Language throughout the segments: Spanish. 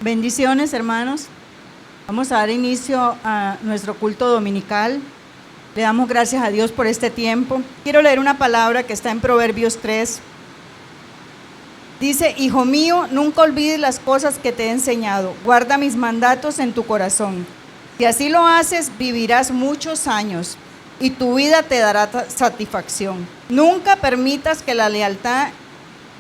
Bendiciones, hermanos. Vamos a dar inicio a nuestro culto dominical. Le damos gracias a Dios por este tiempo. Quiero leer una palabra que está en Proverbios 3. Dice: Hijo mío, nunca olvides las cosas que te he enseñado. Guarda mis mandatos en tu corazón. Si así lo haces, vivirás muchos años y tu vida te dará satisfacción. Nunca permitas que la lealtad,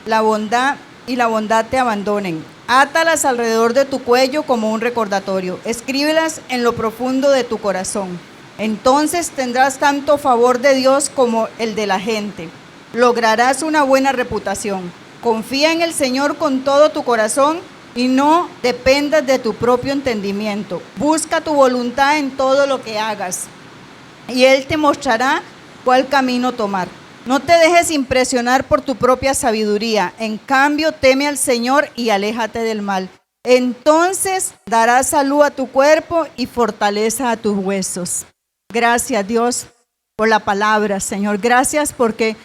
la bondad y la bondad te abandonen. Átalas alrededor de tu cuello como un recordatorio. Escríbelas en lo profundo de tu corazón. Entonces tendrás tanto favor de Dios como el de la gente. Lograrás una buena reputación. Confía en el Señor con todo tu corazón y no dependas de tu propio entendimiento. Busca tu voluntad en todo lo que hagas y Él te mostrará cuál camino tomar. No te dejes impresionar por tu propia sabiduría. En cambio, teme al Señor y aléjate del mal. Entonces darás salud a tu cuerpo y fortaleza a tus huesos. Gracias, Dios, por la palabra, Señor. Gracias porque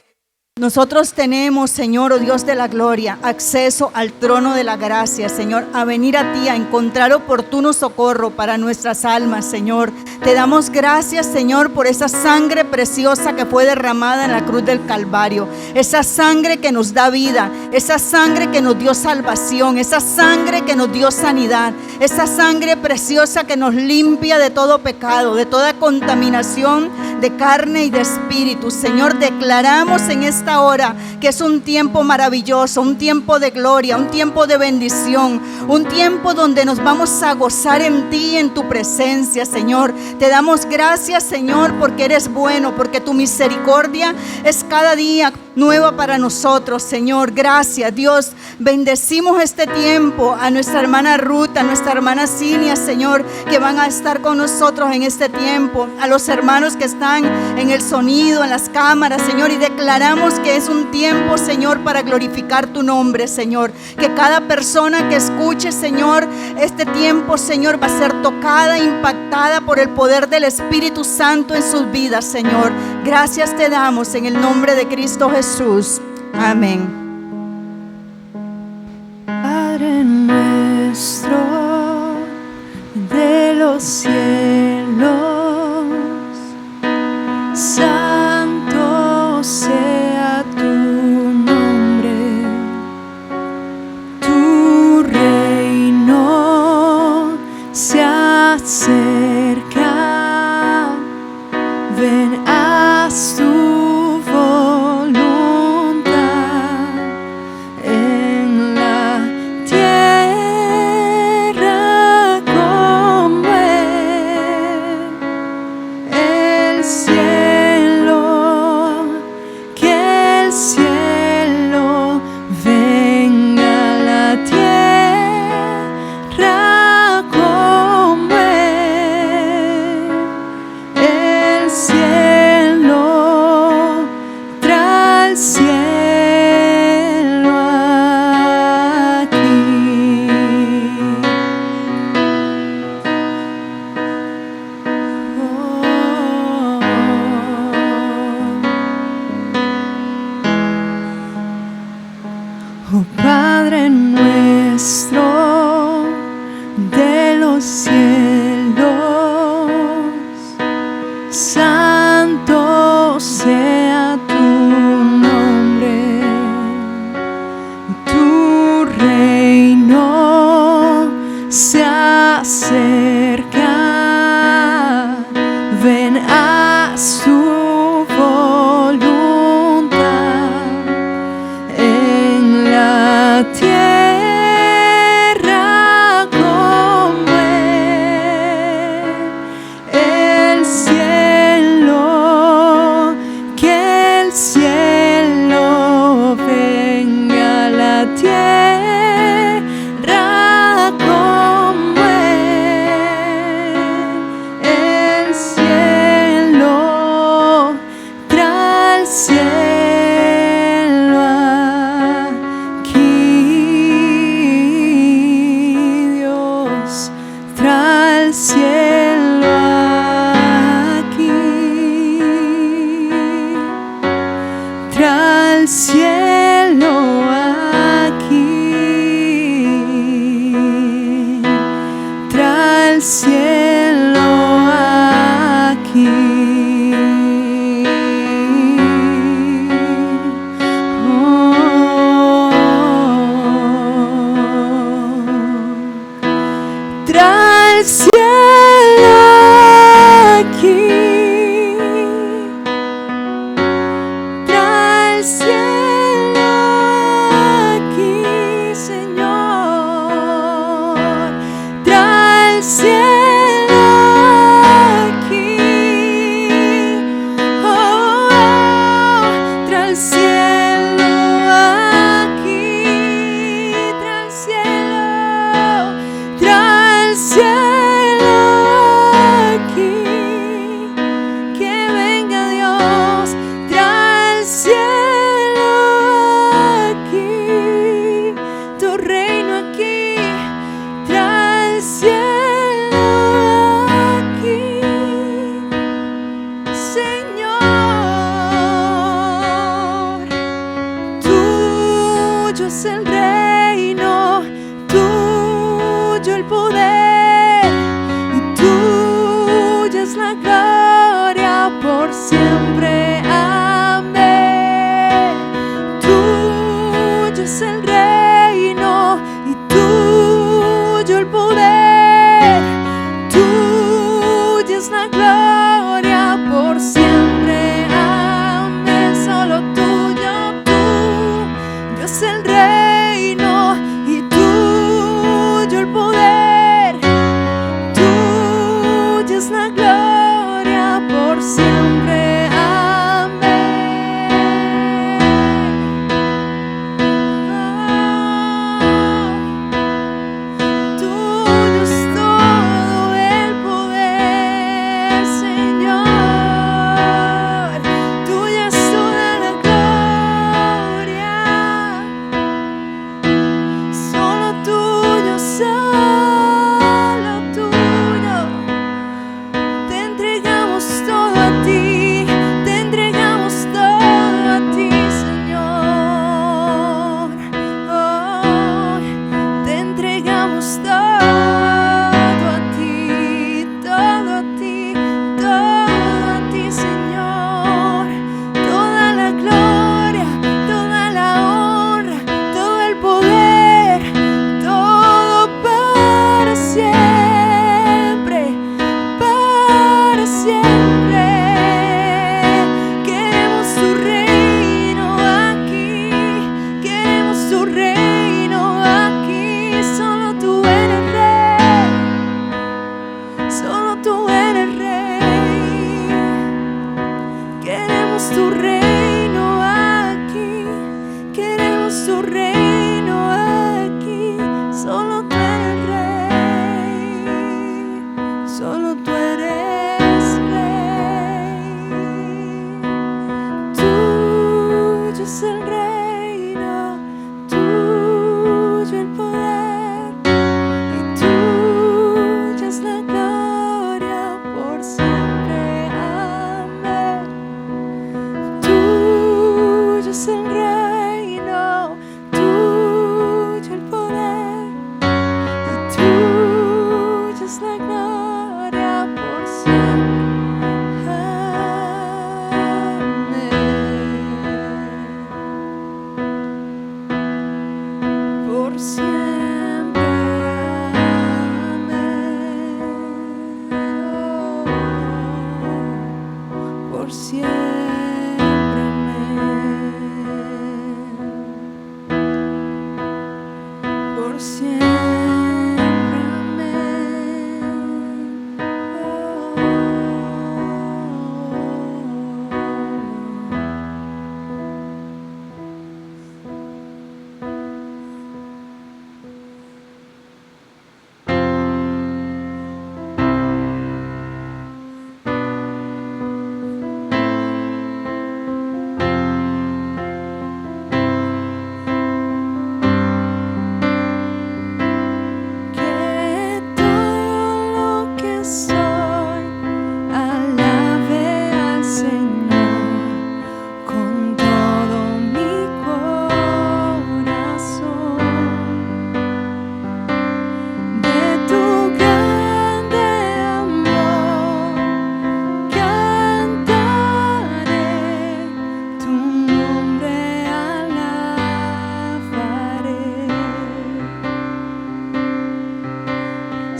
nosotros tenemos, Señor, oh Dios de la gloria, acceso al trono de la gracia, Señor, a venir a ti, a encontrar oportuno socorro para nuestras almas, Señor. Te damos gracias, Señor, por esa sangre preciosa que fue derramada en la cruz del Calvario. Esa sangre que nos da vida, esa sangre que nos dio salvación, esa sangre que nos dio sanidad, esa sangre preciosa que nos limpia de todo pecado, de toda contaminación de carne y de espíritu. Señor, declaramos en esta hora que es un tiempo maravilloso, un tiempo de gloria, un tiempo de bendición, un tiempo donde nos vamos a gozar en ti, en tu presencia, Señor. Te damos gracias, Señor, porque eres bueno, porque tu misericordia es cada día nueva para nosotros, Señor. Gracias, Dios. Bendecimos este tiempo a nuestra hermana Ruth, a nuestra hermana Cinia, Señor, que van a estar con nosotros en este tiempo, a los hermanos que están en el sonido, en las cámaras, Señor, y declaramos que es un tiempo, Señor, para glorificar tu nombre, Señor. Que cada persona que escuche, Señor, este tiempo, Señor, va a ser tocada, impactada por el poder del Espíritu Santo en sus vidas, Señor. Gracias te damos en el nombre de Cristo Jesús. Amén. Padre nuestro de los cielos, santo sea tu nombre, tu reino se acerca, ven haz tu cielo aquí. el cielo aquí. Trae el cielo aquí. Trae el cielo aquí, Señor. Trae el cielo aquí. Oh, trae el cielo aquí. Trae el cielo. Trae el cielo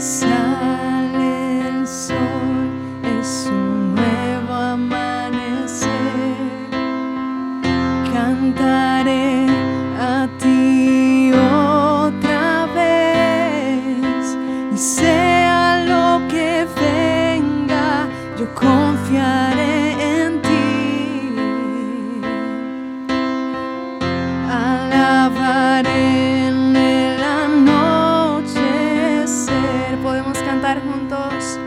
Sale el sol, es un nuevo amanecer. Cantaré a ti otra vez, y sea lo que venga, yo confiaré en ti. Alabaré en el anochecer. Podemos cantar juntos.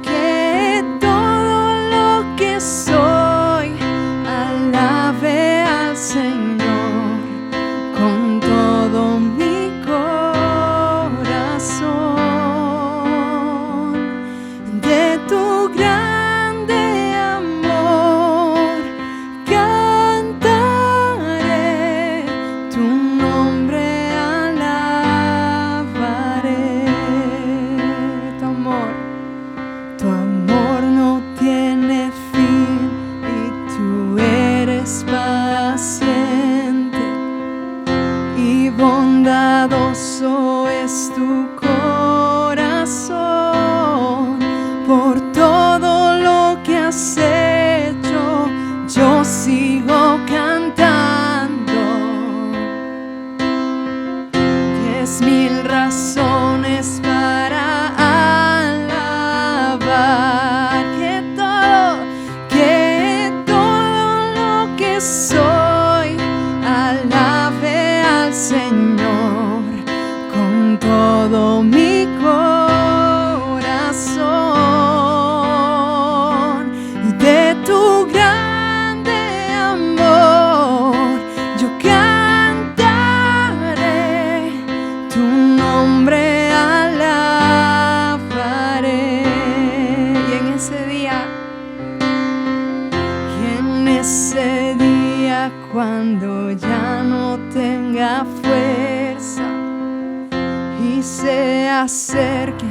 Que todo lo que soy alabe al Señor con todo mi corazón. De tu grande amor cantaré, tu nombre alabaré. Tu amor no tiene fin y tú eres paciente y bondadoso es tu corazón. Por todo lo que has hecho, yo sigo cantando. 10,000 razones para alabar. Que todo lo que soy alabe al Señor con todo mi corazón. Y de tu grande amor yo cantaré, tu nombre alabaré. Y en ese día cuando ya no tenga fuerza y se acerque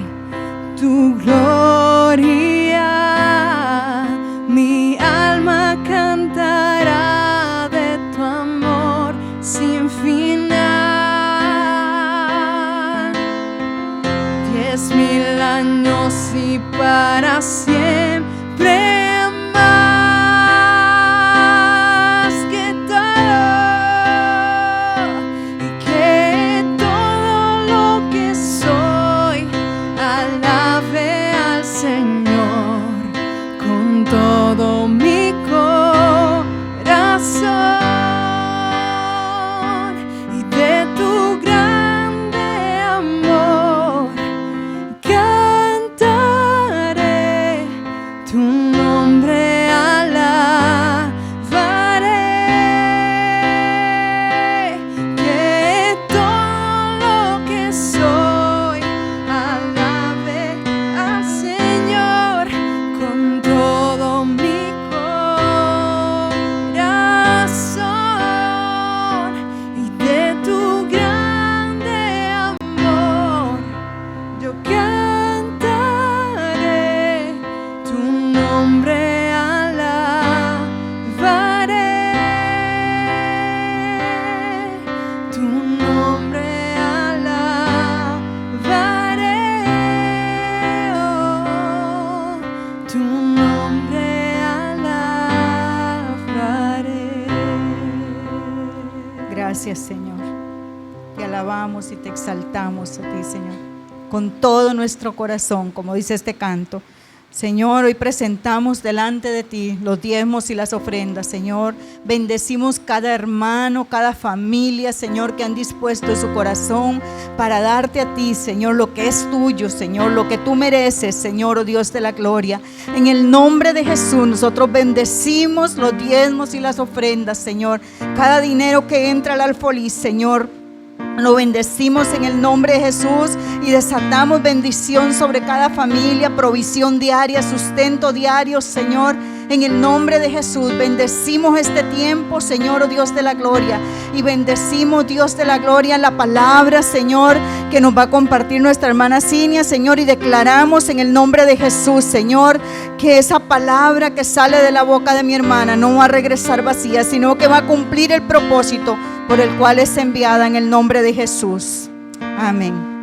tu gloria, mi alma cantará de tu amor sin final. 10,000 años y para siempre más. Que todo lo que soy alabe al Señor con todo mi corazón. Y de tu grande amor cantaré, tu nombre alabaré. Que todo lo que soy alabe al Señor con todo mi corazón. Y de tu grande amor yo cantaré, tu nombre alabaré, tu nombre alabaré, oh, tu nombre alabaré. Gracias, Señor. Te alabamos y te exaltamos a ti, Señor, con todo nuestro corazón, como dice este canto. Señor, hoy presentamos delante de ti los diezmos y las ofrendas, Señor. Bendecimos cada hermano, cada familia, Señor, que han dispuesto su corazón para darte a ti, Señor, lo que es tuyo, Señor, lo que tú mereces, Señor, oh Dios de la gloria. En el nombre de Jesús, nosotros bendecimos los diezmos y las ofrendas, Señor. Cada dinero que entra al alfolí, Señor, lo bendecimos en el nombre de Jesús y desatamos bendición sobre cada familia, provisión diaria, sustento diario, Señor. En el nombre de Jesús, bendecimos este tiempo, Señor, oh Dios de la gloria. Y bendecimos, Dios de la gloria, la palabra, Señor, que nos va a compartir nuestra hermana Cinia, Señor. Y declaramos en el nombre de Jesús, Señor, que esa palabra que sale de la boca de mi hermana no va a regresar vacía, sino que va a cumplir el propósito por el cual es enviada, en el nombre de Jesús. Amén.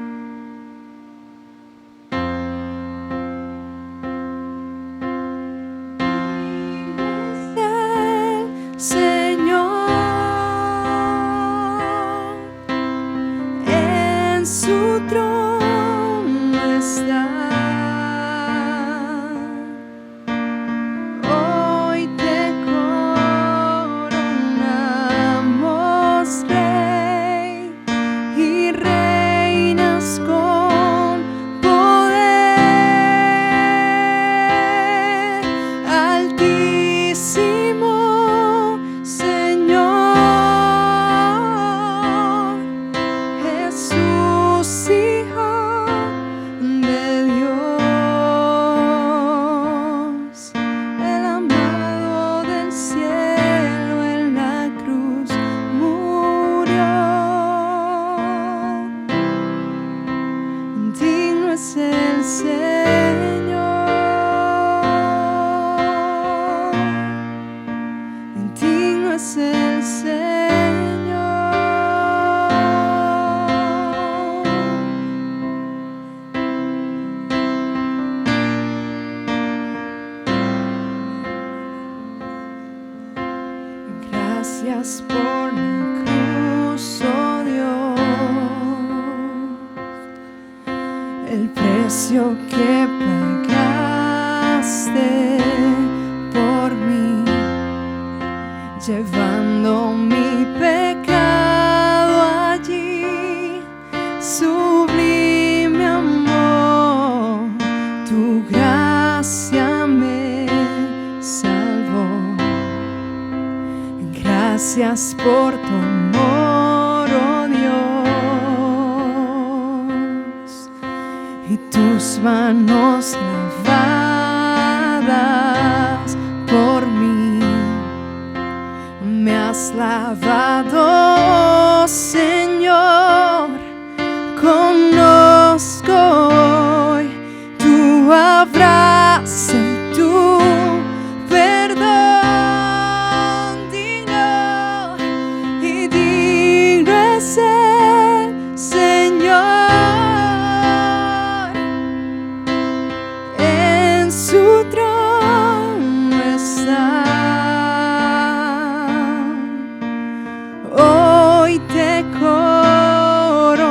es el Señor, digno es el Señor. Gracias por la cruz, oh Dios, el precio que pagaste por mí, llevando mi pecado allí. Sublime amor, tu gracia me salvó. Gracias por tu amor, oh Dios, y tus manos lavadas por mí. Me has lavado, Señor, conozco hoy tu abrazo y tu perdón. Señor, en su trono está. Hoy te coronamos,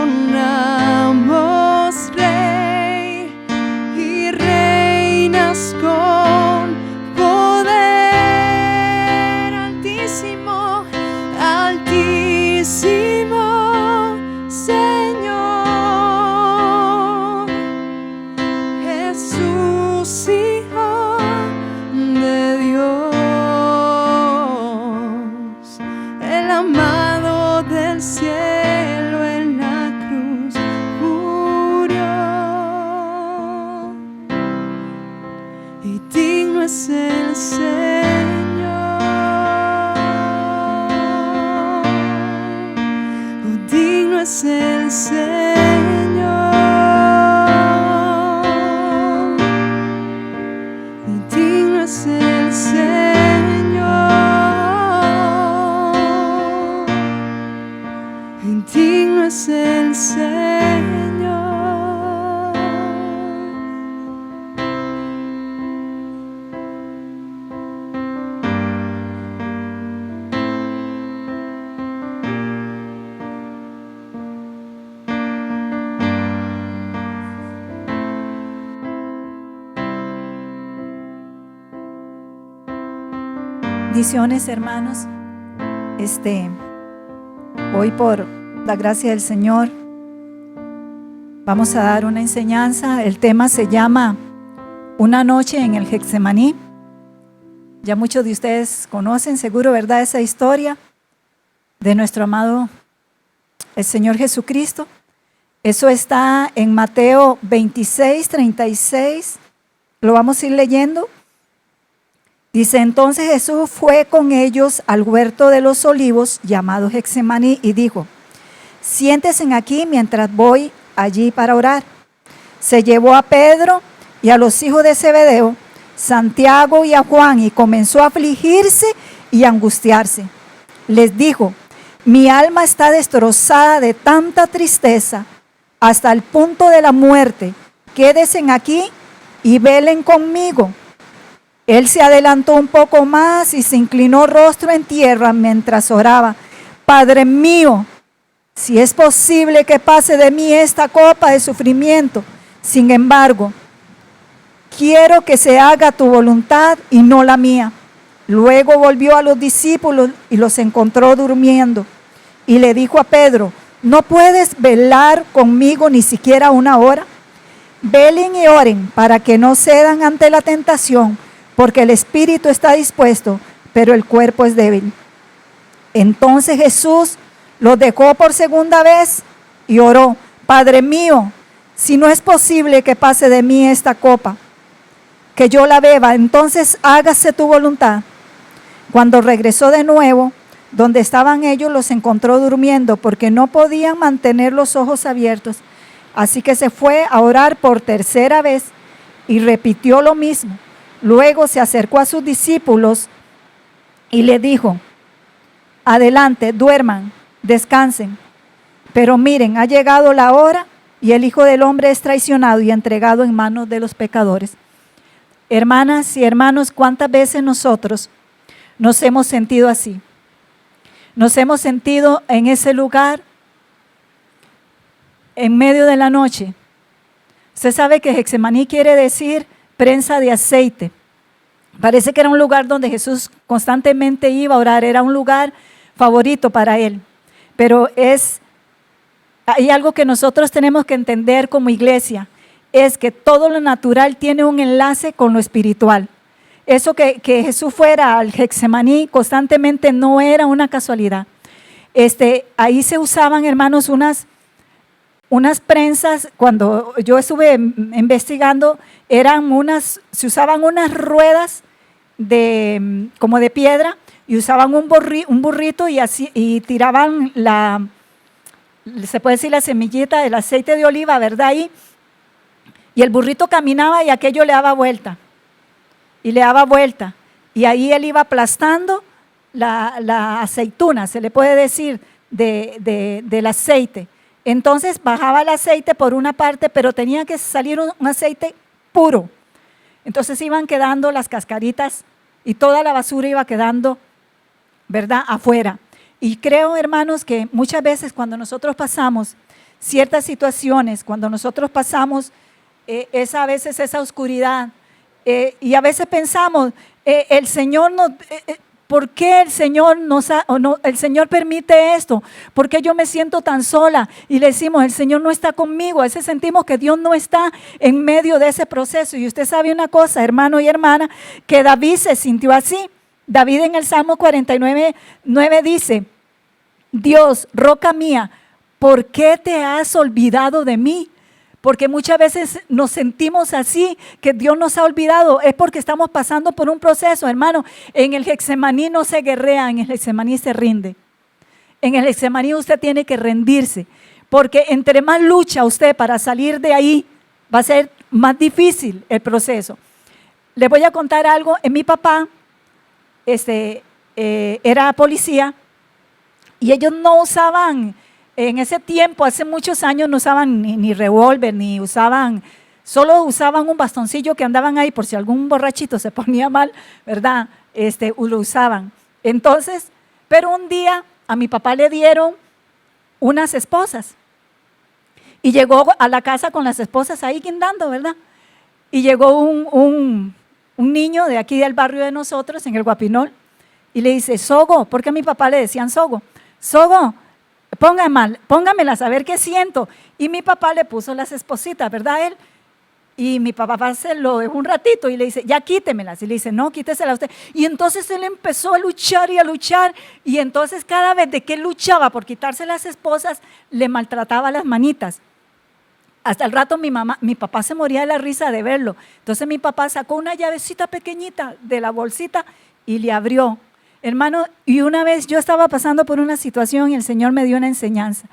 Rey, y reinas con poder altísimo, altísimo. Señor, Jesús, Hijo de Dios, el amado del cielo en la cruz murió, y digno es el Señor, oh, digno es el Señor, y digno es el Señor, y digno es el Señor. Bendiciones, hermanos. Hoy, por la gracia del Señor, vamos a dar una enseñanza. El tema se llama Una noche en el Getsemaní. Ya muchos de ustedes conocen, seguro, ¿verdad?, esa historia de nuestro amado el Señor Jesucristo. Eso está en Mateo 26, 36. Lo vamos a ir leyendo. Dice: entonces Jesús fue con ellos al huerto de los olivos, llamado Getsemaní, y dijo: siéntense aquí mientras voy allí para orar. Se llevó a Pedro y a los hijos de Zebedeo, Santiago y a Juan, y comenzó a afligirse y a angustiarse. Les dijo: mi alma está destrozada de tanta tristeza hasta el punto de la muerte. Quédense aquí y velen conmigo. Él se adelantó un poco más y se inclinó rostro en tierra mientras oraba: Padre mío, si es posible que pase de mí esta copa de sufrimiento, sin embargo, quiero que se haga tu voluntad y no la mía. Luego volvió a los discípulos y los encontró durmiendo. Y le dijo a Pedro: ¿no puedes velar conmigo ni siquiera una hora? Velen y oren para que no cedan ante la tentación, porque el espíritu está dispuesto, pero el cuerpo es débil. Entonces Jesús los dejó por segunda vez y oró: Padre mío, si no es posible que pase de mí esta copa, que yo la beba, entonces hágase tu voluntad. Cuando regresó de nuevo, donde estaban ellos, los encontró durmiendo, porque no podían mantener los ojos abiertos. Así que se fue a orar por tercera vez y repitió lo mismo. Luego se acercó a sus discípulos y le dijo: adelante, duerman, descansen. Pero miren, ha llegado la hora y el Hijo del Hombre es traicionado y entregado en manos de los pecadores. Hermanas y hermanos, ¿cuántas veces nosotros nos hemos sentido así? Nos hemos sentido en ese lugar, en medio de la noche. Usted sabe que Getsemaní quiere decir prensa de aceite. Parece que era un lugar donde Jesús constantemente iba a orar, era un lugar favorito para él. Pero hay algo que nosotros tenemos que entender como iglesia, es que todo lo natural tiene un enlace con lo espiritual. Eso que Jesús fuera al Getsemaní constantemente no era una casualidad. Ahí se usaban, hermanos, unas prensas. Cuando yo estuve investigando, se usaban unas ruedas como de piedra, y usaban un burrito y tiraban se puede decir la semillita del aceite de oliva, ¿verdad? Ahí, y el burrito caminaba y aquello le daba vuelta. Y le daba vuelta. Y ahí él iba aplastando la aceituna, se le puede decir, del aceite. Entonces bajaba el aceite por una parte, pero tenía que salir un aceite puro. Entonces iban quedando las cascaritas y toda la basura iba quedando, ¿verdad?, afuera. Y creo, hermanos, que muchas veces cuando nosotros pasamos ciertas situaciones, cuando nosotros pasamos a veces esa oscuridad, y a veces pensamos, el Señor ¿por qué el Señor permite esto? ¿Por qué yo me siento tan sola? Y le decimos, el Señor no está conmigo. A veces sentimos que Dios no está en medio de ese proceso. Y usted sabe una cosa, hermano y hermana, que David se sintió así. David en el Salmo 49:9 dice: Dios, roca mía, ¿por qué te has olvidado de mí? Porque muchas veces nos sentimos así, que Dios nos ha olvidado. Es porque estamos pasando por un proceso, hermano. En el Getsemaní no se guerrea, en el Getsemaní se rinde. En el Getsemaní usted tiene que rendirse, porque entre más lucha usted para salir de ahí, va a ser más difícil el proceso. Les voy a contar algo. Mi papá era policía, y ellos no usaban, en ese tiempo, hace muchos años, no usaban ni revólver, solo usaban un bastoncillo que andaban ahí por si algún borrachito se ponía mal, ¿verdad? Lo usaban. Entonces, pero un día a mi papá le dieron unas esposas, y llegó a la casa con las esposas ahí guindando, ¿verdad? Y llegó un niño de aquí del barrio de nosotros, en el Guapinol, y le dice: Sogo, porque a mi papá le decían Sogo, Sogo, póngamelas a ver qué siento. Y mi papá le puso las espositas, ¿verdad? Él. Y mi papá se lo dejó un ratito y le dice: ya quítemelas. Y le dice: no, quíteselas usted. Y entonces él empezó a luchar y a luchar. Y entonces cada vez de que él luchaba por quitarse las esposas, le maltrataba las manitas. Hasta el rato mi papá se moría de la risa de verlo. Entonces mi papá sacó una llavecita pequeñita de la bolsita y le abrió. Hermano, y una vez yo estaba pasando por una situación y el Señor me dio una enseñanza.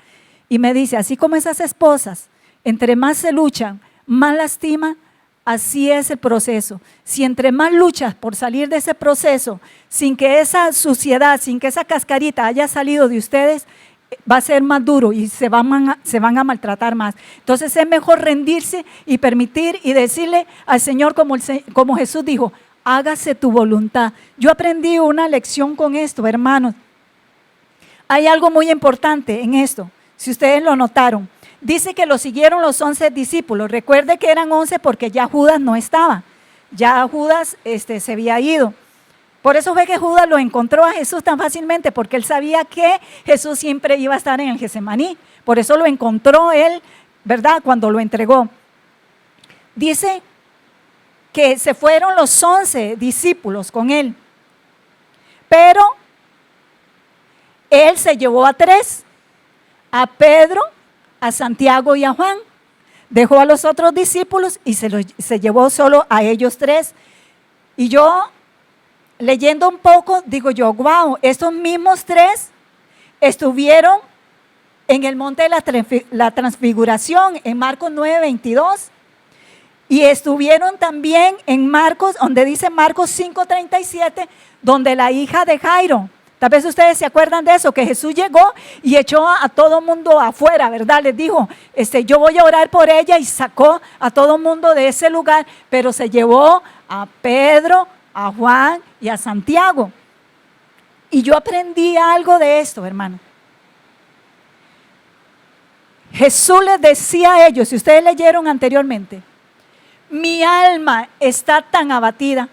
Y me dice: así como esas esposas, entre más se luchan, más lastiman, así es el proceso. Si entre más luchas por salir de ese proceso, sin que esa suciedad, sin que esa cascarita haya salido de ustedes, va a ser más duro y se van a maltratar más. Entonces es mejor rendirse y permitir y decirle al Señor como Jesús dijo: hágase tu voluntad. Yo aprendí una lección con esto, hermanos. Hay algo muy importante en esto, si ustedes lo notaron. Dice que lo siguieron los 11 discípulos. Recuerde que eran 11 porque ya Judas no estaba. Ya Judas se había ido. Por eso fue que Judas lo encontró a Jesús tan fácilmente, porque él sabía que Jesús siempre iba a estar en el Getsemaní. Por eso lo encontró él, ¿verdad?, cuando lo entregó. Dice que se fueron los 11 discípulos con él, pero él se llevó a 3, a Pedro, a Santiago y a Juan. Dejó a los otros discípulos y se llevó solo a ellos 3. Y yo, leyendo un poco, digo yo: wow, estos mismos 3 estuvieron en el monte de la transfiguración, en Marcos 9:22. Y estuvieron también en Marcos, donde dice Marcos 5:37, donde la hija de Jairo. Tal vez ustedes se acuerdan de eso, que Jesús llegó y echó a todo mundo afuera, ¿verdad? Les dijo, yo voy a orar por ella, y sacó a todo mundo de ese lugar, pero se llevó a Pedro, a Juan y a Santiago. Y yo aprendí algo de esto, hermano. Jesús les decía a ellos, si ustedes leyeron anteriormente, mi alma está tan abatida,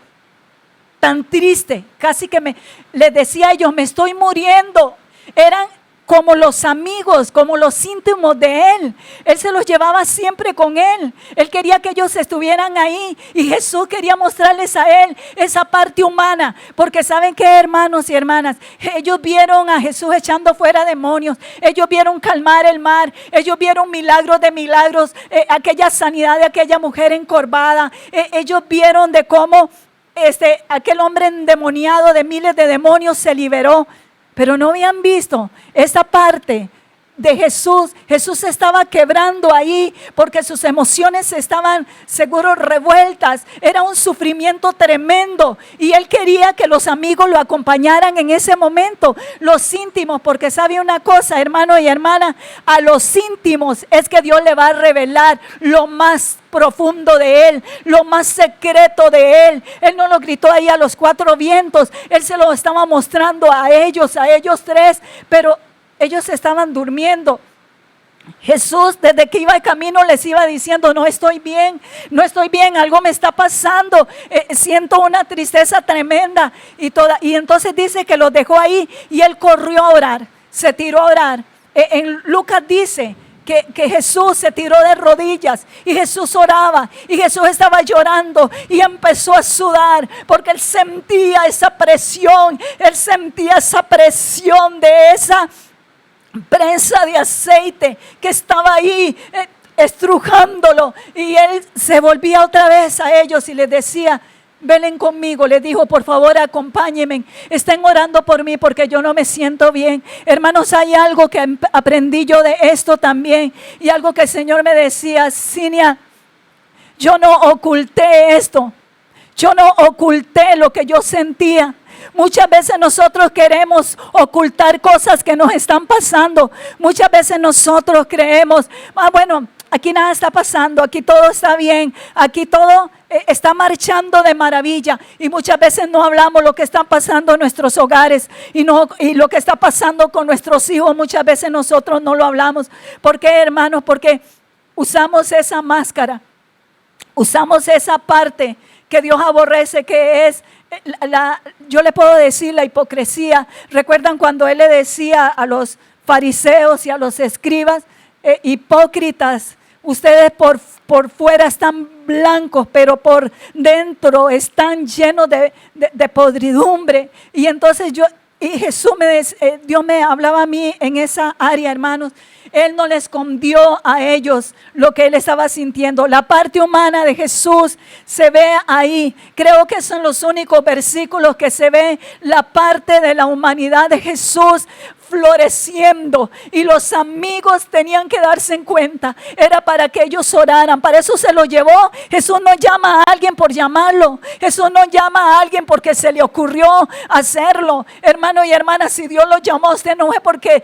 tan triste, casi que les decía a ellos, me estoy muriendo. Eran como los amigos, como los íntimos de Él. Él se los llevaba siempre con Él. Él quería que ellos estuvieran ahí, y Jesús quería mostrarles a Él esa parte humana, porque ¿saben qué, hermanos y hermanas? Ellos vieron a Jesús echando fuera demonios, ellos vieron calmar el mar, ellos vieron milagros de milagros, aquella sanidad de aquella mujer encorvada, ellos vieron de cómo aquel hombre endemoniado de miles de demonios se liberó. Pero no habían visto esa parte de Jesús. Jesús se estaba quebrando ahí porque sus emociones estaban seguro revueltas. Era un sufrimiento tremendo, y Él quería que los amigos lo acompañaran en ese momento, los íntimos, porque sabe una cosa, hermano y hermana, a los íntimos es que Dios le va a revelar lo más profundo de Él, lo más secreto de Él. Él no lo gritó ahí a los cuatro vientos, Él se lo estaba mostrando a ellos tres, pero ellos estaban durmiendo. Jesús, desde que iba de camino, les iba diciendo, no estoy bien, algo me está pasando, siento una tristeza tremenda, y entonces dice que los dejó ahí, y Él corrió a orar, se tiró a orar. En Lucas dice que Jesús se tiró de rodillas, y Jesús oraba, y Jesús estaba llorando, y empezó a sudar, porque Él sentía esa presión, de esa prensa de aceite que estaba ahí estrujándolo. Y Él se volvía otra vez a ellos y les decía, velen conmigo, les dijo, por favor acompáñenme, estén orando por mí porque yo no me siento bien. Hermanos, hay algo que aprendí yo de esto también, y algo que el Señor me decía, Cinia, yo no oculté esto, yo no oculté lo que yo sentía. Muchas veces nosotros queremos ocultar cosas que nos están pasando. Muchas veces nosotros creemos, bueno, aquí nada está pasando, aquí todo está bien, aquí todo está marchando de maravilla. Y muchas veces no hablamos lo que está pasando en nuestros hogares, y lo que está pasando con nuestros hijos. Muchas veces nosotros no lo hablamos. ¿Por qué, hermanos? Porque usamos esa máscara, usamos esa parte que Dios aborrece, que es yo le puedo decir la hipocresía. ¿Recuerdan cuando Él le decía a los fariseos y a los escribas, hipócritas, ustedes por fuera están blancos, pero por dentro están llenos de podridumbre? Y entonces Dios me hablaba a mí en esa área, hermanos. Él no le escondió a ellos lo que Él estaba sintiendo. La parte humana de Jesús se ve ahí. Creo que son los únicos versículos que se ve la parte de la humanidad de Jesús floreciendo, y los amigos tenían que darse en cuenta. Era para que ellos oraran, para eso se lo llevó. Jesús no llama a alguien por llamarlo, Jesús no llama a alguien porque se le ocurrió hacerlo. Hermano y hermana, si Dios lo llamó a usted, no es porque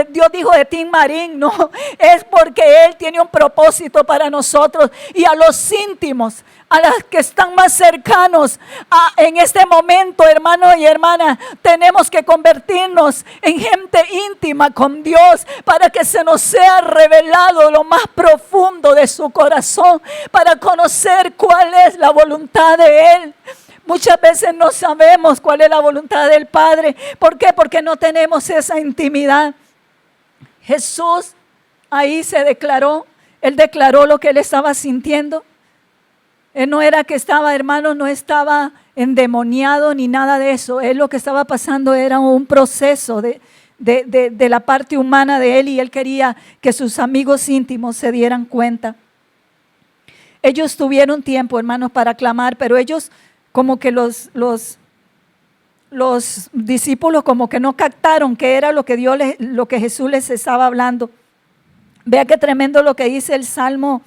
Dios dijo de Tim Marín, no, es porque Él tiene un propósito para nosotros. Y a los íntimos, a los que están más cercanos en este momento, hermano y hermana, tenemos que convertirnos en gente íntima con Dios, para que se nos sea revelado lo más profundo de su corazón, para conocer cuál es la voluntad de Él. Muchas veces no sabemos cuál es la voluntad del Padre. ¿Por qué? Porque no tenemos esa intimidad. Jesús ahí se declaró, Él declaró lo que Él estaba sintiendo. Él no era que estaba, hermanos, no estaba endemoniado ni nada de eso. Él, lo que estaba pasando era un proceso de la parte humana de Él, y Él quería que sus amigos íntimos se dieran cuenta. Ellos tuvieron tiempo, hermanos, para clamar, pero ellos como que los los discípulos como que no captaron qué era lo que Jesús les estaba hablando. Vea qué tremendo lo que dice el Salmo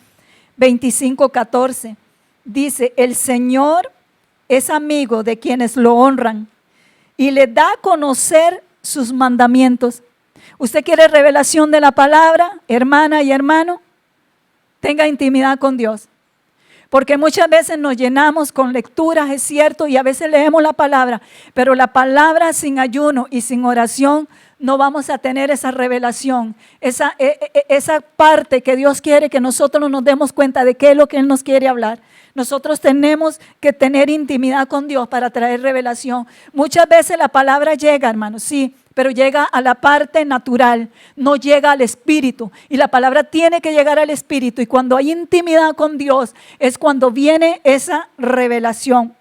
25:14. Dice, el Señor es amigo de quienes lo honran y le da a conocer sus mandamientos. ¿Usted quiere revelación de la palabra, hermana y hermano? Tenga intimidad con Dios. Porque muchas veces nos llenamos con lecturas, es cierto, y a veces leemos la palabra, pero la palabra sin ayuno y sin oración no vamos a tener esa revelación, esa parte que Dios quiere que nosotros nos demos cuenta de qué es lo que Él nos quiere hablar. Nosotros tenemos que tener intimidad con Dios para traer revelación. Muchas veces la palabra llega, hermanos, sí, pero llega a la parte natural, no llega al espíritu. Y la palabra tiene que llegar al espíritu. Y cuando hay intimidad con Dios es cuando viene esa revelación.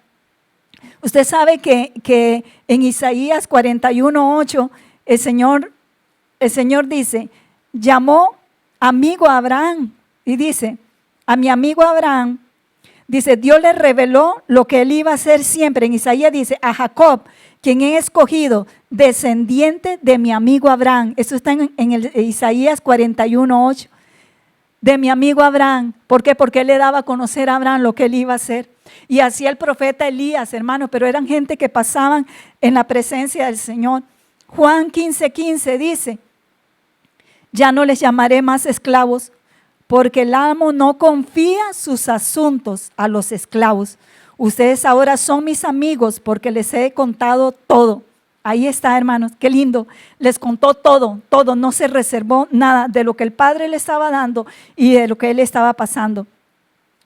Usted sabe que en Isaías 41:8 el Señor dice, llamó amigo a Abraham y dice, a mi amigo Abraham, dice, Dios le reveló lo que él iba a hacer siempre. En Isaías dice, a Jacob, quien he escogido, descendiente de mi amigo Abraham. Eso está en el Isaías 41:8. De mi amigo Abraham. ¿Por qué? Porque él le daba a conocer a Abraham lo que él iba a hacer. Y así el profeta Elías, hermano, pero eran gente que pasaban en la presencia del Señor. Juan 15:15 dice, ya no les llamaré más esclavos, porque el amo no confía sus asuntos a los esclavos. Ustedes ahora son mis amigos porque les he contado todo. Ahí está, hermanos, qué lindo. Les contó todo, no se reservó nada de lo que el Padre le estaba dando y de lo que él estaba pasando.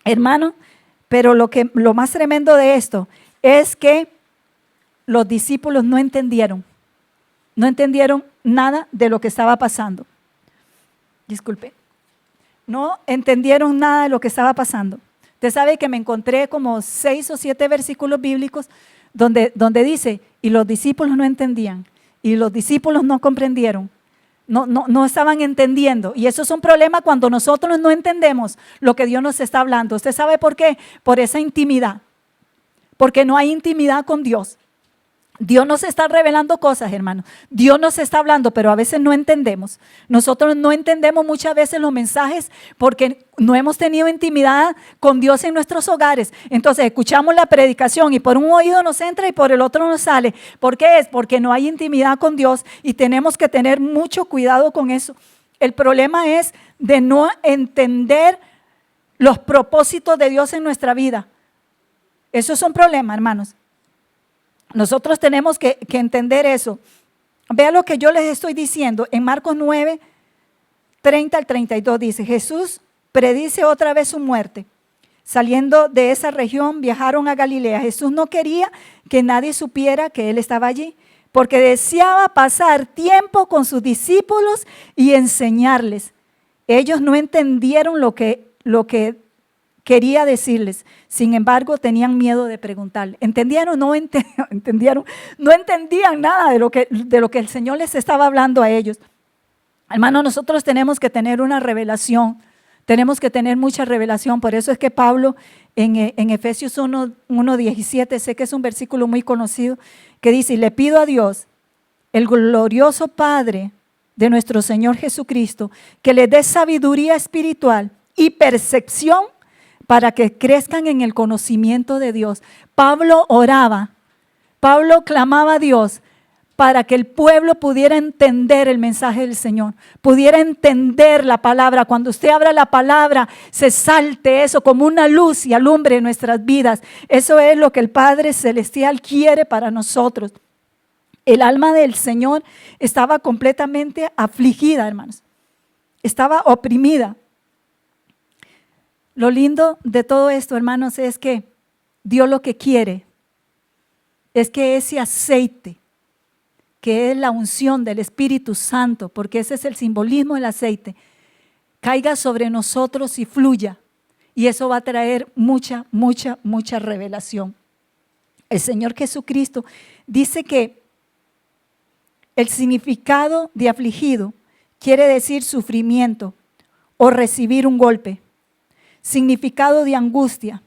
Hermano, pero lo más tremendo de esto es que los discípulos no entendieron nada de lo que estaba pasando. Disculpe. No entendieron nada de lo que estaba pasando. Usted sabe que me encontré como 6 o 7 versículos bíblicos donde dice, y los discípulos no entendían, y los discípulos no comprendieron, no estaban entendiendo. Y eso es un problema cuando nosotros no entendemos lo que Dios nos está hablando. ¿Usted sabe por qué? Por esa intimidad. Porque no hay intimidad con Dios. Dios nos está revelando cosas, hermanos. Dios nos está hablando, pero a veces no entendemos. Nosotros no entendemos muchas veces los mensajes porque no hemos tenido intimidad con Dios en nuestros hogares. Entonces escuchamos la predicación y por un oído nos entra y por el otro nos sale. ¿Por qué es? Porque no hay intimidad con Dios y tenemos que tener mucho cuidado con eso. El problema es de no entender los propósitos de Dios en nuestra vida. Eso es un problema, hermanos. Nosotros tenemos que entender eso. Vea lo que yo les estoy diciendo. En Marcos 9, 30 al 32 dice, Jesús predice otra vez su muerte. Saliendo de esa región, viajaron a Galilea. Jesús no quería que nadie supiera que él estaba allí, porque deseaba pasar tiempo con sus discípulos y enseñarles. Ellos no entendieron lo que quería decirles. Sin embargo, tenían miedo de preguntarle. ¿Entendieron? No entendieron. No entendían nada de lo que el Señor les estaba hablando a ellos. Hermano, nosotros tenemos que tener una revelación. Tenemos que tener mucha revelación. Por eso es que Pablo en Efesios 1:17, sé que es un versículo muy conocido, que dice, y le pido a Dios, el glorioso Padre de nuestro Señor Jesucristo, que les dé sabiduría espiritual y percepción para que crezcan en el conocimiento de Dios. Pablo oraba, Pablo clamaba a Dios para que el pueblo pudiera entender el mensaje del Señor, pudiera entender la palabra. Cuando usted abra la palabra, se salte eso como una luz y alumbre nuestras vidas. Eso es lo que el Padre Celestial quiere para nosotros. El alma del Señor estaba completamente afligida, hermanos. Estaba oprimida. Lo lindo de todo esto, hermanos, es que Dios lo que quiere es que ese aceite, que es la unción del Espíritu Santo, porque ese es el simbolismo del aceite, caiga sobre nosotros y fluya. Y eso va a traer mucha, mucha, mucha revelación. El Señor Jesucristo dice que el significado de afligido quiere decir sufrimiento o recibir un golpe. Significado de angustia,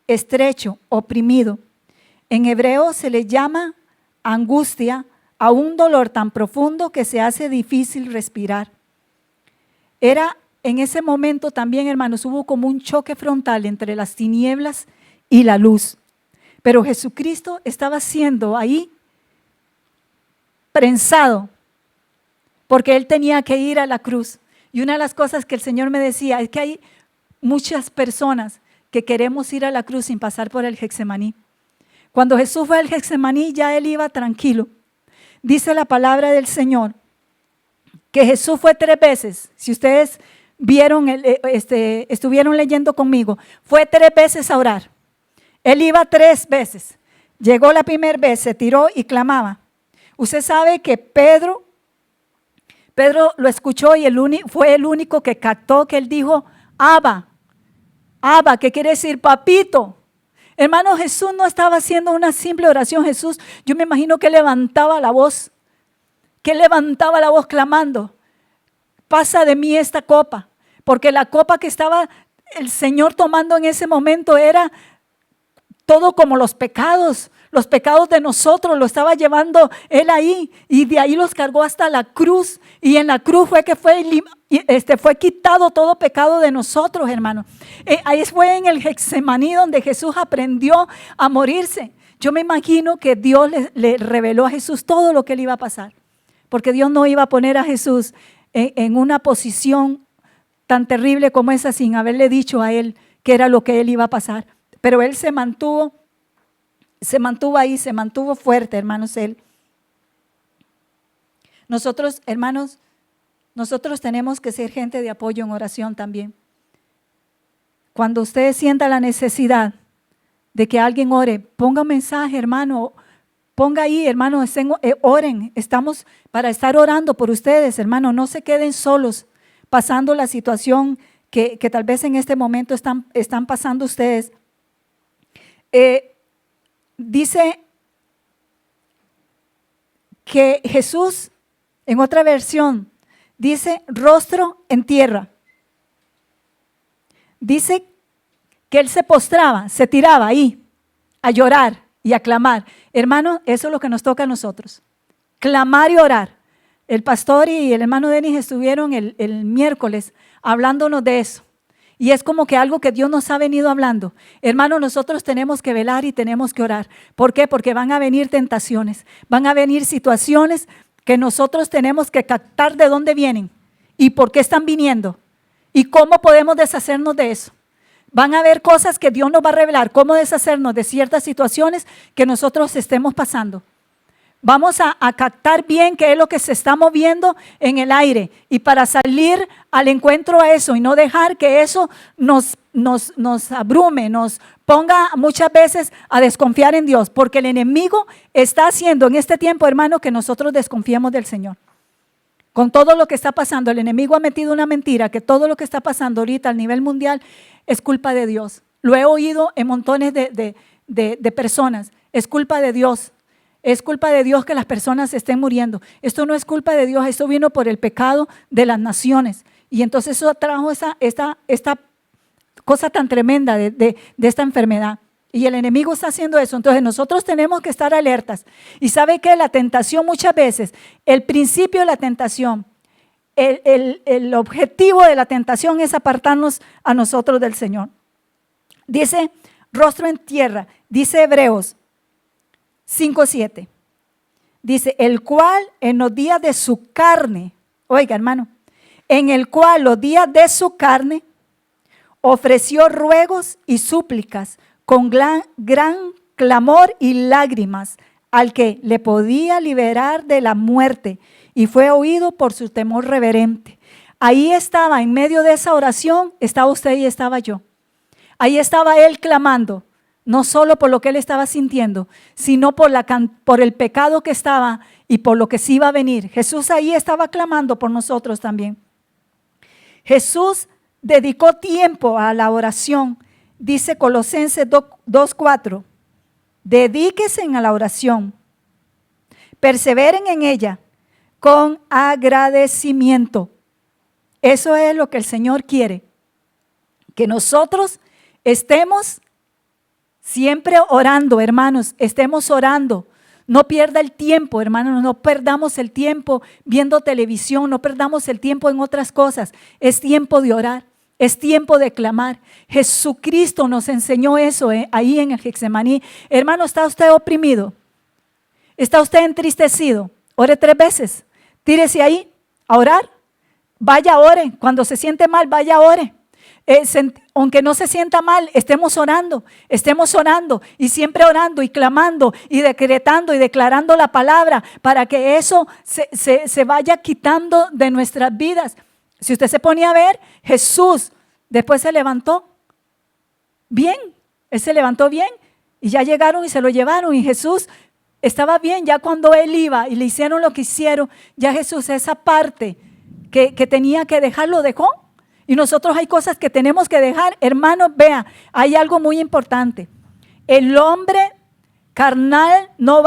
estrecho, oprimido. En hebreo se le llama angustia, a un dolor tan profundo que se hace difícil respirar. Era en ese momento también, hermanos, hubo como un choque frontal entre las tinieblas y la luz. Pero Jesucristo estaba siendo ahí prensado, porque Él tenía que ir a la cruz. Y una de las cosas que el Señor me decía es que hay muchas personas que queremos ir a la cruz sin pasar por el Getsemaní. Cuando Jesús fue al Getsemaní, ya Él iba tranquilo. Dice la palabra del Señor que Jesús fue 3 veces. Si ustedes vieron, estuvieron leyendo conmigo, fue 3 veces a orar. Él iba 3 veces. Llegó la primera vez, se tiró y clamaba. Usted sabe que Pedro lo escuchó y fue el único que captó que él dijo, Abba, que quiere decir papito. Hermano, Jesús no estaba haciendo una simple oración. Jesús, yo me imagino que levantaba la voz clamando, pasa de mí esta copa, porque la copa que estaba el Señor tomando en ese momento era todo como los pecados de nosotros, lo estaba llevando Él ahí, y de ahí los cargó hasta la cruz, y en la cruz fue que fue quitado todo pecado de nosotros, hermano. Ahí fue en el Getsemaní donde Jesús aprendió a morirse. Yo me imagino que Dios le reveló a Jesús todo lo que le iba a pasar, porque Dios no iba a poner a Jesús en una posición tan terrible como esa sin haberle dicho a Él que era lo que Él iba a pasar. Pero Él se mantuvo ahí, se mantuvo fuerte, hermanos, Él. Nosotros, hermanos, nosotros tenemos que ser gente de apoyo en oración también. Cuando usted sienta la necesidad de que alguien ore, ponga un mensaje, hermano, ponga ahí, hermano, oren. Estamos para estar orando por ustedes, hermano. No se queden solos pasando la situación que tal vez en este momento están pasando ustedes. Dice que Jesús, en otra versión, dice rostro en tierra. Dice que Él se postraba, se tiraba ahí a llorar y a clamar. Hermano, eso es lo que nos toca a nosotros, clamar y orar. El pastor y el hermano Denis estuvieron el miércoles hablándonos de eso. Y es como que algo que Dios nos ha venido hablando. Hermano, nosotros tenemos que velar y tenemos que orar. ¿Por qué? Porque van a venir tentaciones, van a venir situaciones que nosotros tenemos que captar de dónde vienen y por qué están viniendo y cómo podemos deshacernos de eso. Van a haber cosas que Dios nos va a revelar, cómo deshacernos de ciertas situaciones que nosotros estemos pasando. Vamos a captar bien qué es lo que se está moviendo en el aire y para salir al encuentro a eso y no dejar que eso nos abrume, nos ponga muchas veces a desconfiar en Dios, porque el enemigo está haciendo en este tiempo, hermano, que nosotros desconfiemos del Señor. Con todo lo que está pasando, el enemigo ha metido una mentira, que todo lo que está pasando ahorita a nivel mundial es culpa de Dios. Lo he oído en montones de personas, es culpa de Dios. Es culpa de Dios que las personas estén muriendo. Esto no es culpa de Dios, esto vino por el pecado de las naciones. Y entonces eso trajo esta cosa tan tremenda de esta enfermedad. Y el enemigo está haciendo eso. Entonces nosotros tenemos que estar alertas. Y sabe que la tentación muchas veces, el principio de la tentación, el objetivo de la tentación es apartarnos a nosotros del Señor. Dice rostro en tierra, dice Hebreos 5:7, dice, el cual en los días de su carne, oiga hermano, en el cual los días de su carne ofreció ruegos y súplicas con gran clamor y lágrimas al que le podía liberar de la muerte y fue oído por su temor reverente. Ahí estaba, en medio de esa oración, estaba usted y estaba yo. Ahí estaba él clamando. No solo por lo que él estaba sintiendo, sino por el pecado que estaba y por lo que sí iba a venir. Jesús ahí estaba clamando por nosotros también. Jesús dedicó tiempo a la oración. Dice Colosenses 2:4, dedíquense a la oración, perseveren en ella con agradecimiento. Eso es lo que el Señor quiere, que nosotros estemos siempre orando, hermanos, estemos orando. No pierda el tiempo, hermanos, no perdamos el tiempo viendo televisión, no perdamos el tiempo en otras cosas. Es tiempo de orar, es tiempo de clamar. Jesucristo nos enseñó eso ahí en el Getsemaní. Hermano, ¿está usted oprimido? ¿Está usted entristecido? Ore 3 veces, tírese ahí a orar. Vaya, ore. Cuando se siente mal, vaya, ore. Aunque no se sienta mal, estemos orando y siempre orando y clamando y decretando y declarando la palabra para que eso se vaya quitando de nuestras vidas. Si usted se ponía a ver, Jesús después se levantó bien, Él se levantó bien y ya llegaron y se lo llevaron y Jesús estaba bien. Ya cuando Él iba y le hicieron lo que hicieron, ya Jesús esa parte que tenía que dejar, lo dejó. Y nosotros hay cosas que tenemos que dejar. Hermanos, vea, hay algo muy importante. El hombre carnal no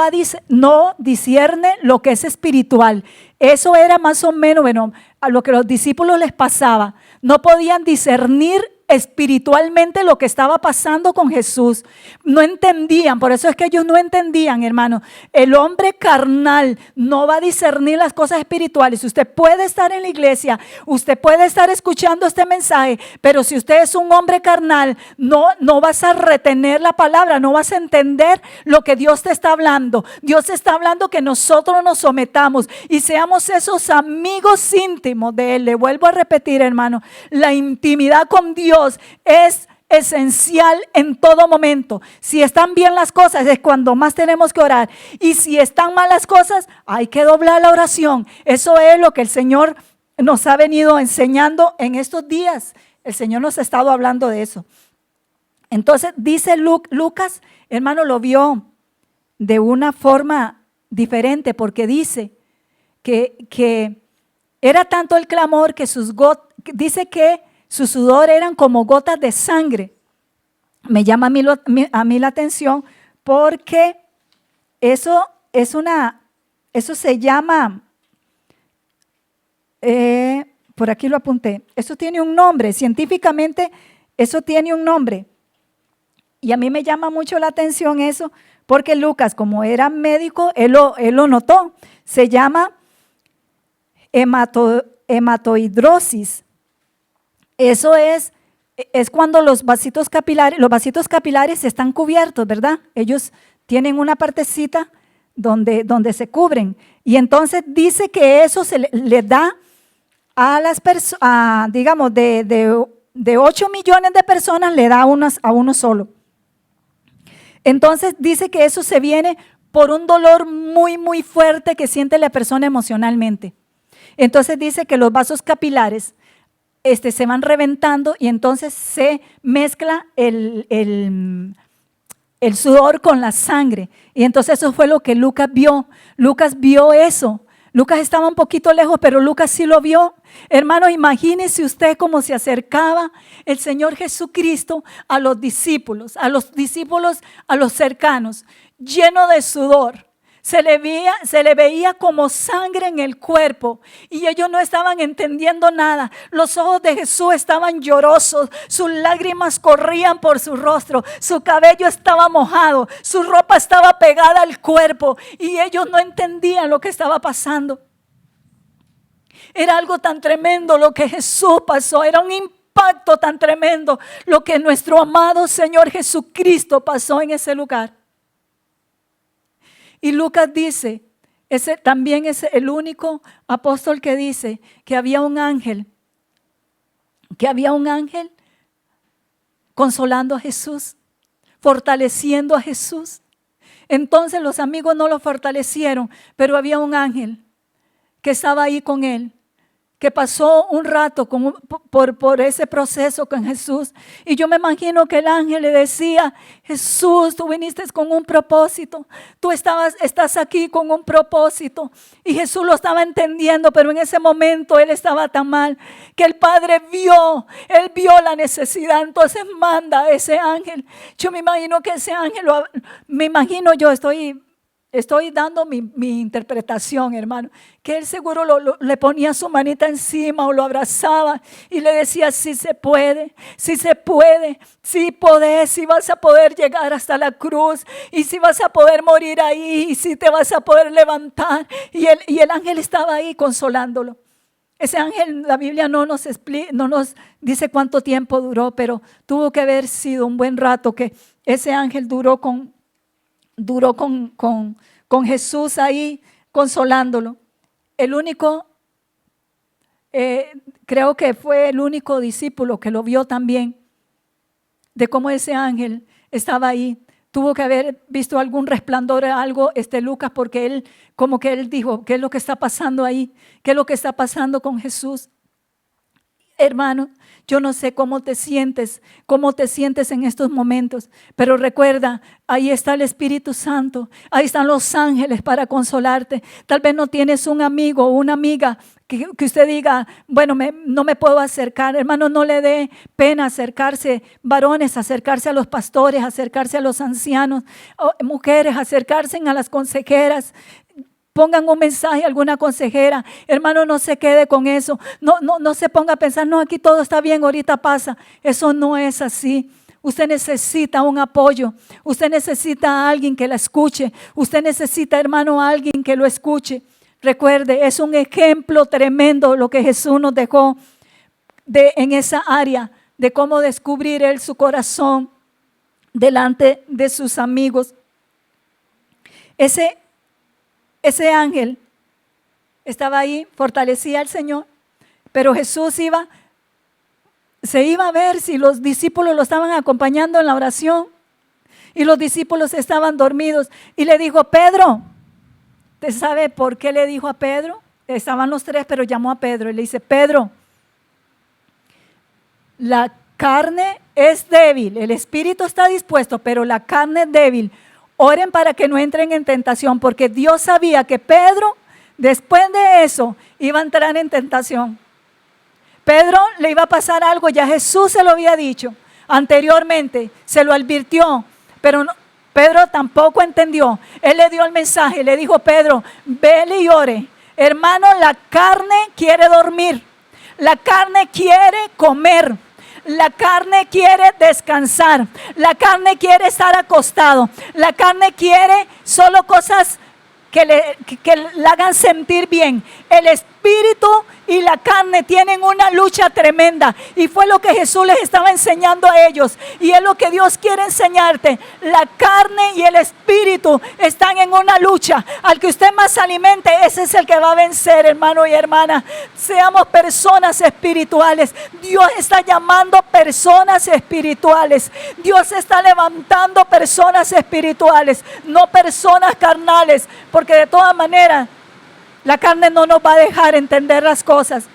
discierne lo que es espiritual. Eso era más o menos, bueno, a lo que los discípulos les pasaba. No podían discernir espiritualmente lo que estaba pasando con Jesús. No entendían, por eso es que ellos no entendían, hermano. El hombre carnal no va a discernir las cosas espirituales. Usted puede estar en la iglesia, usted puede estar escuchando este mensaje, pero si usted es un hombre carnal, no vas a retener la palabra, no vas a entender lo que Dios te está hablando. Dios te está hablando que nosotros nos sometamos y seamos esos amigos íntimos de Él. Le vuelvo a repetir, hermano, la intimidad con Dios es esencial en todo momento. Si están bien las cosas es cuando más tenemos que orar, y si están mal las cosas hay que doblar la oración. Eso es lo que el Señor nos ha venido enseñando en estos días. El Señor nos ha estado hablando de eso. Entonces dice Lucas, hermano, lo vio de una forma diferente, porque dice que era tanto el clamor que dice que su sudor eran como gotas de sangre. Me llama a mí la atención porque eso se llama, por aquí lo apunté, eso tiene un nombre, científicamente eso tiene un nombre. Y a mí me llama mucho la atención eso, porque Lucas, como era médico, él lo notó. Se llama hematohidrosis. Eso es cuando los vasitos capilares están cubiertos, ¿verdad? Ellos tienen una partecita donde se cubren. Y entonces dice que eso le da a las personas, digamos, de 8 millones de personas, le da a uno solo. Entonces dice que eso se viene por un dolor muy, muy fuerte que siente la persona emocionalmente. Entonces dice que los vasos capilares se van reventando y entonces se mezcla el sudor con la sangre. Y entonces eso fue lo que Lucas vio. Lucas vio eso. Lucas estaba un poquito lejos, pero Lucas sí lo vio. Hermano, imagínese usted cómo se acercaba el Señor Jesucristo a los discípulos, a los cercanos, lleno de sudor. Se le veía como sangre en el cuerpo y ellos no estaban entendiendo nada. Los ojos de Jesús estaban llorosos, sus lágrimas corrían por su rostro, su cabello estaba mojado, su ropa estaba pegada al cuerpo y ellos no entendían lo que estaba pasando. Era algo tan tremendo lo que Jesús pasó, era un impacto tan tremendo lo que nuestro amado Señor Jesucristo pasó en ese lugar. Y Lucas dice, también es el único apóstol que dice que había un ángel consolando a Jesús, fortaleciendo a Jesús. Entonces los amigos no lo fortalecieron, pero había un ángel que estaba ahí con él, que pasó un rato por ese proceso con Jesús. Y yo me imagino que el ángel le decía, Jesús, tú viniste con un propósito, tú estás aquí con un propósito. Y Jesús lo estaba entendiendo, pero en ese momento él estaba tan mal que el Padre vio la necesidad, entonces manda a ese ángel. Yo me imagino que ese ángel, estoy Estoy dando mi interpretación, hermano, que él seguro le ponía su manita encima o lo abrazaba y le decía, sí se puede, sí podés, sí vas a poder llegar hasta la cruz y sí vas a poder morir ahí y sí te vas a poder levantar. Y el ángel estaba ahí consolándolo. Ese ángel, la Biblia no nos dice cuánto tiempo duró, pero tuvo que haber sido un buen rato que ese ángel duró con Jesús ahí consolándolo. El único, creo que fue el único discípulo que lo vio también, de cómo ese ángel estaba ahí. Tuvo que haber visto algún resplandor, algo, Lucas, porque él dijo, ¿qué es lo que está pasando ahí? ¿Qué es lo que está pasando con Jesús? Hermano, yo no sé cómo te sientes en estos momentos, pero recuerda, ahí está el Espíritu Santo, ahí están los ángeles para consolarte. Tal vez no tienes un amigo o una amiga que usted diga, bueno, no me puedo acercar. Hermano, no le dé pena acercarse, varones, acercarse a los pastores, acercarse a los ancianos, mujeres, acercarse a las consejeras. Pongan un mensaje a alguna consejera. Hermano, no se quede con eso. No se ponga a pensar, no, aquí todo está bien, ahorita pasa. Eso no es así. Usted necesita un apoyo. Usted necesita a alguien que la escuche. Usted necesita, hermano, a alguien que lo escuche. Recuerde, es un ejemplo tremendo lo que Jesús nos dejó en esa área de cómo descubrir él su corazón delante de sus amigos. Ese ángel estaba ahí, fortalecía al Señor, pero Jesús se iba a ver si los discípulos lo estaban acompañando en la oración y los discípulos estaban dormidos y le dijo, Pedro, ¿usted sabe por qué le dijo a Pedro? Estaban los tres, pero llamó a Pedro y le dice, Pedro, la carne es débil, el espíritu está dispuesto, pero la carne es débil. Oren para que no entren en tentación, porque Dios sabía que Pedro, después de eso, iba a entrar en tentación. Pedro le iba a pasar algo, ya Jesús se lo había dicho anteriormente, se lo advirtió, pero Pedro tampoco entendió. Él le dio el mensaje, le dijo, Pedro, vele y ore. Hermano, la carne quiere dormir, la carne quiere comer. La carne quiere descansar, la carne quiere estar acostado, la carne quiere solo cosas que la hagan sentir bien. El espíritu y la carne tienen una lucha tremenda y fue lo que Jesús les estaba enseñando a ellos y es lo que Dios quiere enseñarte. La carne y el espíritu están en una lucha. Al que usted más alimente, ese es el que va a vencer, hermano y hermana. Seamos personas espirituales. Dios está llamando personas espirituales. Dios está levantando personas espirituales, no personas carnales, porque de todas maneras la carne no nos va a dejar entender las cosas.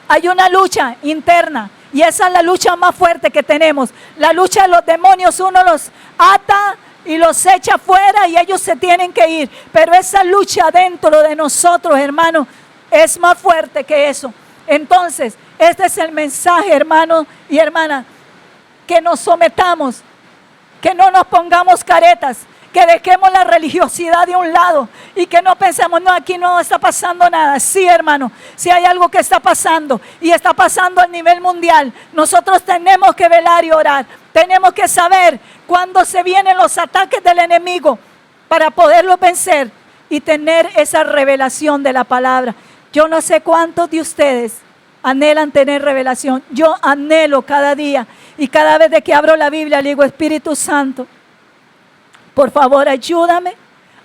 Hay una lucha interna y esa es la lucha más fuerte que tenemos. La lucha de los demonios, uno los ata y los echa fuera y ellos se tienen que ir. Pero esa lucha dentro de nosotros, hermano, es más fuerte que eso. Entonces, este es el mensaje, hermano y hermana, que nos sometamos, que no nos pongamos caretas, que dejemos la religiosidad de un lado y que no pensemos, no, aquí no está pasando nada. Sí, hermano, si hay algo que está pasando y está pasando a nivel mundial, nosotros tenemos que velar y orar. Tenemos que saber cuándo se vienen los ataques del enemigo para poderlo vencer y tener esa revelación de la palabra. Yo no sé cuántos de ustedes anhelan tener revelación. Yo anhelo cada día y cada vez de que abro la Biblia le digo, Espíritu Santo, por favor, ayúdame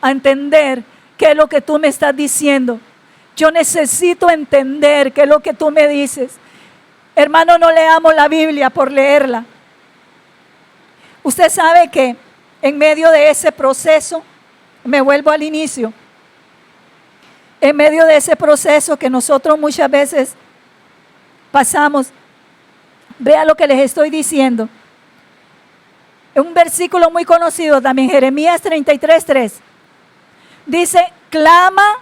a entender qué es lo que tú me estás diciendo. Yo necesito entender qué es lo que tú me dices. Hermano, no leamos la Biblia por leerla. Usted sabe que en medio de ese proceso, me vuelvo al inicio, en medio de ese proceso que nosotros muchas veces pasamos, vea lo que les estoy diciendo. Un versículo muy conocido también, Jeremías 33:3. Dice, clama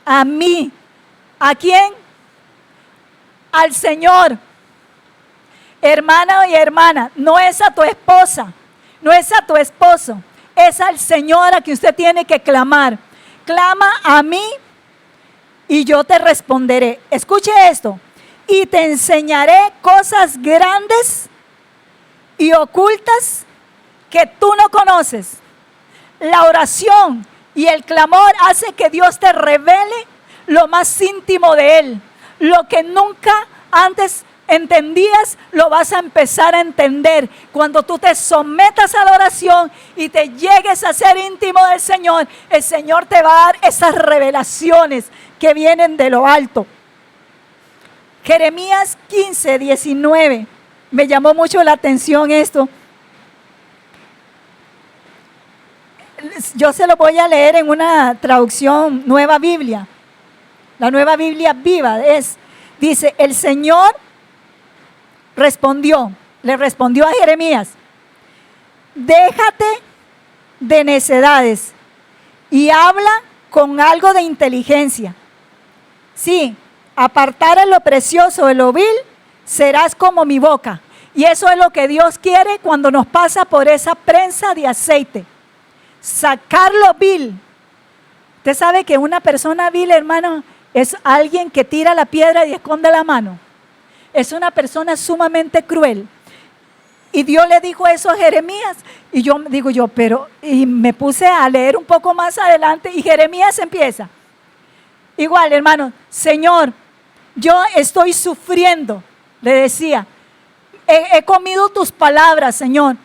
a mí. ¿A quién? Al Señor. Hermana y hermana, no es a tu esposa, no es a tu esposo, Es al Señor a que usted tiene que clamar. Clama a mí y yo te responderé. Escuche esto. Y te enseñaré cosas grandes y ocultas que tú no conoces. La oración y el clamor hace que Dios te revele lo más íntimo de Él. Lo que nunca antes entendías, lo vas a empezar a entender cuando tú te sometas a la oración y te llegues a ser íntimo del Señor. El Señor te va a dar esas revelaciones que vienen de lo alto. Jeremías 15, 19. Me llamó mucho la atención esto. Yo se lo voy a leer en una traducción Nueva Biblia. La Nueva Biblia Viva dice, el Señor le respondió a Jeremías: déjate de necedades y habla con algo de inteligencia. Sí, apartares lo precioso de lo vil, serás como mi boca. Y eso es lo que Dios quiere cuando nos pasa por esa prensa de aceite. Sacar lo vil. Usted sabe que una persona vil, hermano, es alguien que tira la piedra y esconde la mano. Es una persona sumamente cruel. Y Dios le dijo eso a Jeremías. Y y me puse a leer un poco más adelante y Jeremías empieza. Igual, hermano, Señor, yo estoy sufriendo, le decía. He comido tus palabras, Señor,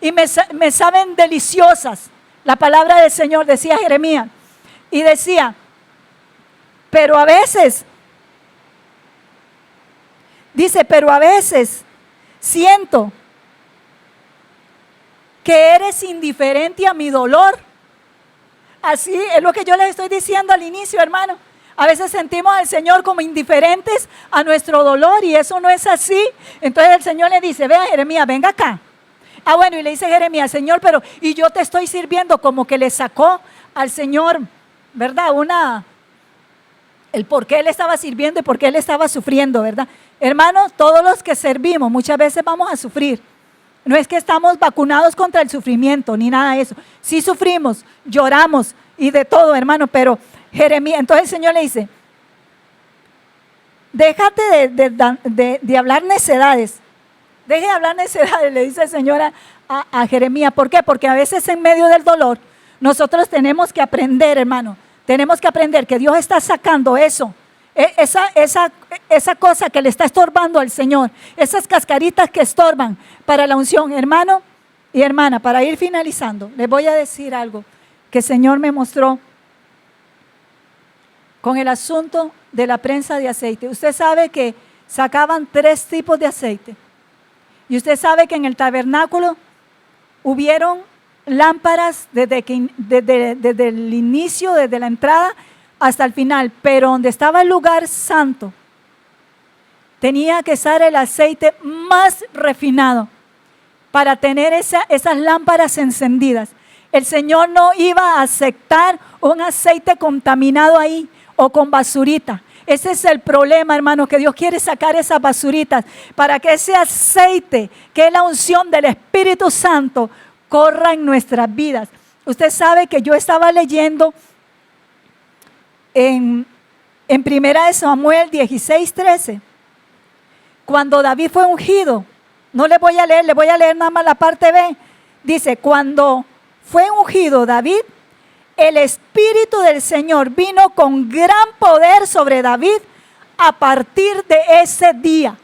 y me saben deliciosas. La palabra del Señor, decía Jeremías. Y decía, pero a veces siento que eres indiferente a mi dolor. Así es lo que yo les estoy diciendo al inicio, hermano. A veces sentimos al Señor como indiferentes a nuestro dolor y eso no es así. Entonces el Señor le dice, vea Jeremías, venga acá. Ah, bueno, y le dice Jeremías, Señor, pero y yo te estoy sirviendo, como que le sacó al Señor, ¿verdad? El por qué él estaba sirviendo y por qué él estaba sufriendo, ¿verdad? Hermanos, todos los que servimos muchas veces vamos a sufrir. No es que estamos vacunados contra el sufrimiento ni nada de eso. Sí sufrimos, lloramos y de todo, hermano, pero Jeremías, entonces el Señor le dice, déjate de hablar necedades. Deje de hablar necedades, le dice el Señor a Jeremías. ¿Por qué? Porque a veces en medio del dolor nosotros tenemos que aprender, hermano. Tenemos que aprender que Dios está sacando eso. Esa cosa que le está estorbando al Señor. Esas cascaritas que estorban para la unción. Hermano y hermana, para ir finalizando, les voy a decir algo que el Señor me mostró con el asunto de la prensa de aceite. Usted sabe que sacaban 3 tipos de aceite. Y usted sabe que en el tabernáculo hubieron lámparas desde el inicio, desde la entrada hasta el final. Pero donde estaba el lugar santo, tenía que estar el aceite más refinado para tener esas lámparas encendidas. El Señor no iba a aceptar un aceite contaminado ahí o con basurita. Ese es el problema, hermano, que Dios quiere sacar esas basuritas para que ese aceite, que es la unción del Espíritu Santo, corra en nuestras vidas. Usted sabe que yo estaba leyendo en 1 Samuel 16:13, cuando David fue ungido. No le voy a leer nada más la parte B. Dice, cuando fue ungido David, el Espíritu del Señor vino con gran poder sobre David a partir de ese día.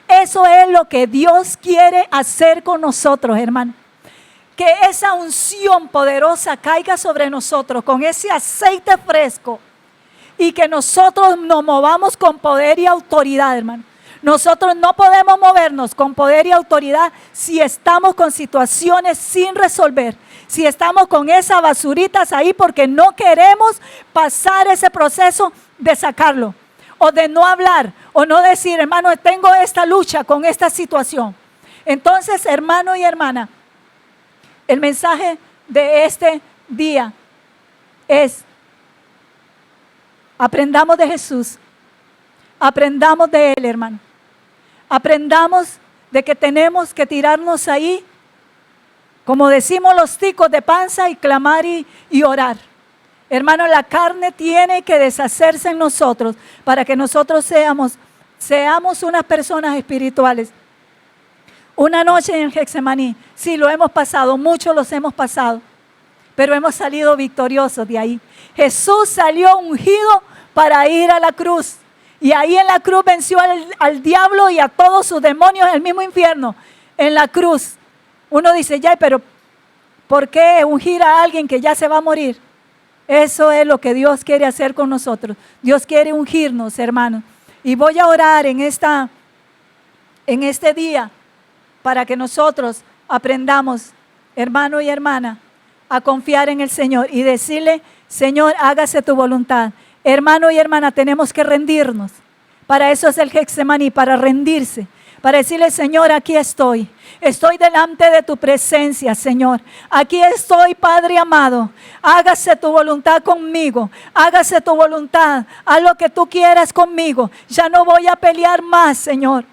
Eso es lo que Dios quiere hacer con nosotros, hermano. Que esa unción poderosa caiga sobre nosotros con ese aceite fresco y que nosotros nos movamos con poder y autoridad, hermano. Nosotros no podemos movernos con poder y autoridad si estamos con situaciones sin resolver. Si estamos con esas basuritas ahí porque no queremos pasar ese proceso de sacarlo. O de no hablar, o no decir, hermano, tengo esta lucha con esta situación. Entonces, hermano y hermana, el mensaje de este día es, aprendamos de Jesús, aprendamos de Él, hermano. Aprendamos de que tenemos que tirarnos ahí Como decimos los ticos de panza, y clamar y orar. Hermano, la carne tiene que deshacerse en nosotros para que nosotros seamos unas personas espirituales. Una noche en Getsemaní, sí, lo hemos pasado, muchos los hemos pasado, pero hemos salido victoriosos de ahí. Jesús salió ungido para ir a la cruz, y ahí en la cruz venció al diablo y a todos sus demonios en el mismo infierno, en la cruz. Uno dice, ya, pero ¿por qué ungir a alguien que ya se va a morir? Eso es lo que Dios quiere hacer con nosotros. Dios quiere ungirnos, hermanos. Y voy a orar en este día para que nosotros aprendamos, hermano y hermana, a confiar en el Señor y decirle, Señor, hágase tu voluntad. Hermano y hermana, tenemos que rendirnos. Para eso es el Getsemaní, para rendirse. Para decirle, Señor, aquí estoy. Estoy delante de tu presencia, Señor. Aquí estoy, Padre amado. Hágase tu voluntad conmigo. Hágase tu voluntad. Haz lo que tú quieras conmigo. Ya no voy a pelear más, Señor.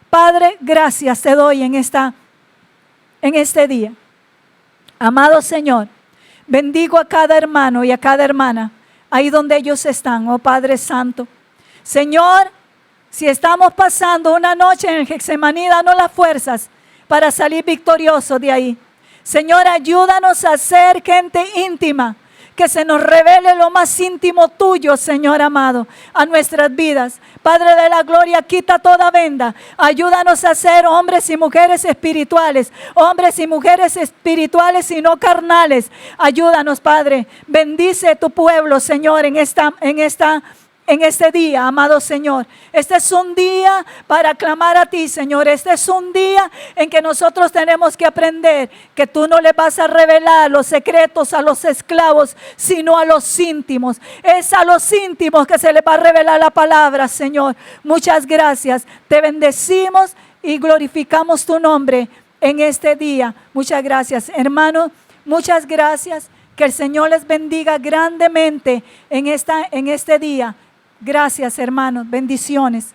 Padre, gracias te doy en este día. Amado Señor, bendigo a cada hermano y a cada hermana, ahí donde ellos están, oh Padre Santo. Señor, si estamos pasando una noche en el Getsemaní, danos las fuerzas para salir victoriosos de ahí. Señor, ayúdanos a ser gente íntima, que se nos revele lo más íntimo tuyo, Señor amado, a nuestras vidas. Padre de la gloria, quita toda venda. Ayúdanos a ser hombres y mujeres espirituales, hombres y mujeres espirituales y no carnales. Ayúdanos, Padre. Bendice tu pueblo, Señor, en este día, amado Señor. Este es un día para clamar a ti, Señor. Este es un día en que nosotros tenemos que aprender que tú no le vas a revelar los secretos a los esclavos, sino a los íntimos. Es a los íntimos que se les va a revelar la palabra, Señor. Muchas gracias. Te bendecimos y glorificamos tu nombre en este día. Muchas gracias, hermanos. Muchas gracias. Que el Señor les bendiga grandemente en este día. Gracias, hermanos. Bendiciones.